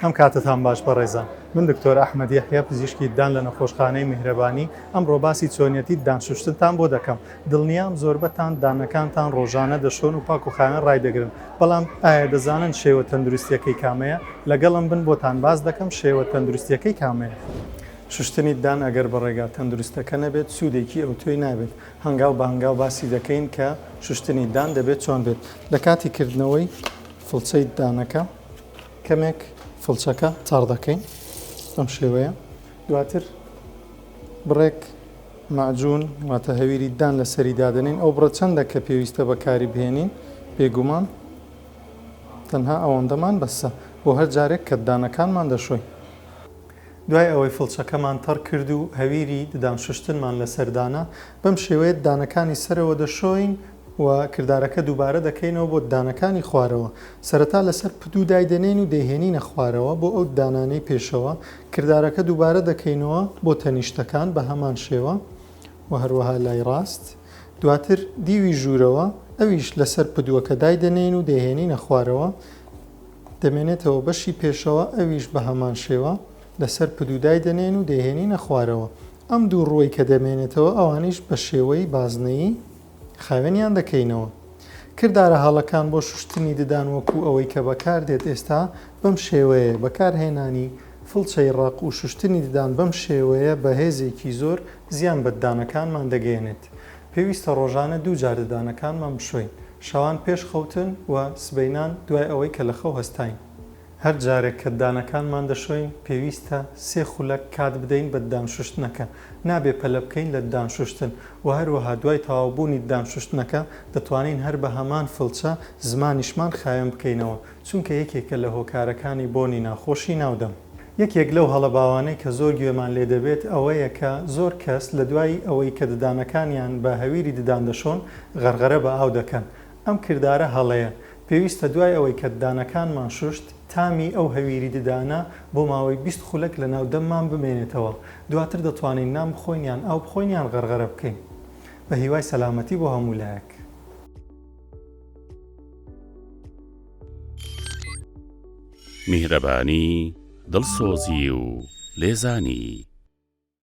ئەم کاتتان باش بەڕێزان. من دکتۆر ئەحمەد یەحیا پزیشکی دان لە نەخۆشخانەی میهرەبانی ئەمڕۆ باسی چۆنیەتی دانشوشتنتان بۆ دەکەم. دڵنیام زۆربەتان دانەکانتان ڕۆژانە دەشۆن و پاک و خاوێن ڕایدەگرن، بەڵام ئایا دەزانن شێوە تەندروستیەکەی کامەیە؟ لەگەڵم بن بۆتان باز دەکەم شێوە تەندروستیەکەی کامەیە. شوشتنی دان ئەگەر بەڕێگا تەندروستەکە نەبێت سوودێکی ئەو توێی نابێت. هەنگاو بە هەنگاو باسی دەکەین کە شوشتنی دان دەبێت چۆن بێت. لە کاتی کردنەوەی فڵچەی دانەکە کەمێک فڵچەکە چاڕ دەکەین ئەم شێوەیە. دواتر بڕێک ماجون واتە هەویری دان لە سەری دادنین. ئەو بڕە چەندە کە پێویستە بەکاری بهێنین بێگومان تەنها ئەوەندەمان بەسە بۆ هەر جارێک کە دانەکانمان دەشۆی. دوای ئەوەی فڵچەکەمان تەڕ کرد و هەویری ددان شوشتنمان لە سەردانە، بەم شێوەیە دانەکانی سەرەوە دەشۆین و کردارەکە دووبارە دەکەینەوە بۆ دانەکانی خوارەوە. سەرەتا لەسەر پدوو دایدەنێن و دەیهێنینە خوارەوە بۆ ئەو دانانەی پێشەوە. کردارەکە دووبارە دەکەینەوە بۆ تەنیشتەکان بە هەمان شێوە و هەروەها لای ڕاست. دواتر دیوی ژوورەوە ئەویش لەسەر پدووەکە دایدەنێن و دەیهێنینە خوارەوە، دەمێنێتەوە بەشی پێشەوە ئەویش بە هەمان شێوە لەسەر پدوودای دەنێن و دەیهێنینە خوارەوە. ئەم دوو ڕۆی کە دەمێنێتەوە ئەوانیش بە شێوەی بازنەیی خاوێنیان دەکەینەوە. کردارە هەڵەکان بۆ شوشتنی ددان وەکو ئەوەی کە بەکاردێت ئێستا بەم شێوەیە بەکارهێنانی فڵچەی ڕق و شوشتنی ددان بەم شێوەیە بە هێزێکی زۆر زیان بە ددانەکانمان دەگەێنێت. پێویستە ڕۆژانە دوو جار ددانەکانمان بشۆین، شەوان پێش خەوتن و سبەینان دوای ئەوەی کە لە خەو هەستاین. هەر جارێک کە دانەکانمان دەشۆین پێویستە 3 خولەک کات بدەین بە دانشوشتنەکە، نابێ پەلە بکەین لە دانشوشتن و هەروەها دوای تەواوبوونی دانشوشتنەکە دەتوانین هەر بە هەمان فڵچە زمانیشمان خاوێن بکەینەوە، چونکە یەکێکە لە هۆکارەکانی بۆنی ناخۆشی ناودەم. یەکێک لەو هەڵەباوانەی کە زۆر گوێمان لێ دەبێت ئەوەیە کە زۆر کەس لە دوای ئەوەی کە ددانەکانیان بە هەویری ددان دەشۆن غەرغەرە بە ئاو دەکەن. ئەم کردارە هەڵەیە. پێویستە دوای ئەوەی کە ددانەکانمان شوشت تامی ئەو هەویری ددانە بۆ ماوەی 20 خولەک لە ناودەممان بمێنێتەوە. دواتر دەتوانین نام بخۆین یان ئاو بخۆین یان غەرغەرە بکەین. بە هیوای سەلامەتی بۆ هەموو لایەک. میهرەبانی، دڵسۆزی و لێزانی.